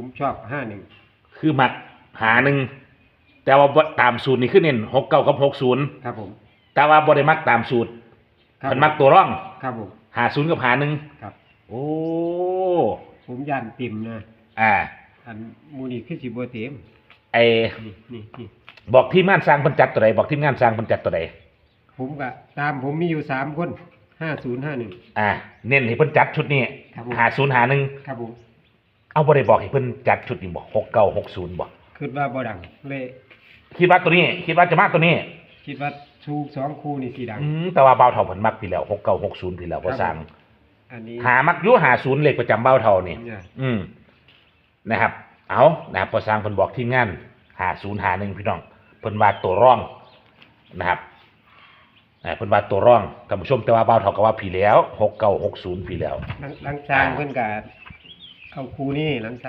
ผมชอบ51คือมักหาหนึ่งแต่ว่าบ่ตามสูตรนี่คือเน้น69กับ60ครับผม แต่ว่าบ่ได้มักตามสูตร ครับ เพิ่นมักตัวร่อง ครับผม 50กับ51ครับ โอ้ ผมย่านติ่มนะ อันมูนี่คือสิบ่เต็ม ไอ นี่ บอกทีมงานสร้างเพิ่นจัดตัวใดบอกทีมงานสร้างเพิ่นจัดตัวใด ผมก็ตามผมมีอยู่3คน5051เน้นให้เพิ่นจัดชุดนี้ ครับผม 5051ครับผม เอาบ่ได้บอกให้เพิ่นจัดชุดนี้บ่6960บ่ คิดว่าบ่ดังเลย คิดว่าตัวนี้คิดว่าจะมาตัวนี้ คิดว่าชู2คู่นี่สิดัง แต่ว่าเบาเท่าเพิ่นมักพี่แล้ว6960พี่แล้วบ่สร้าง อันนี้ หามักอยู่50เลขประจำเบาเท่านี่ เนี่ย นะครับเอานะครับพอสร้างเพิ่นบอกทีมงาน5051พี่น้องเพิ่นว่าตัวร่องนะครับเพิ่นว่าตัวร่องท่านผู้ชมแต่ว่าเบาเท่ากับว่าพี่แล้ว6960พี่แล้ว หลังสร้างเพิ่นก็เอาคู่นี้หลังสร้าง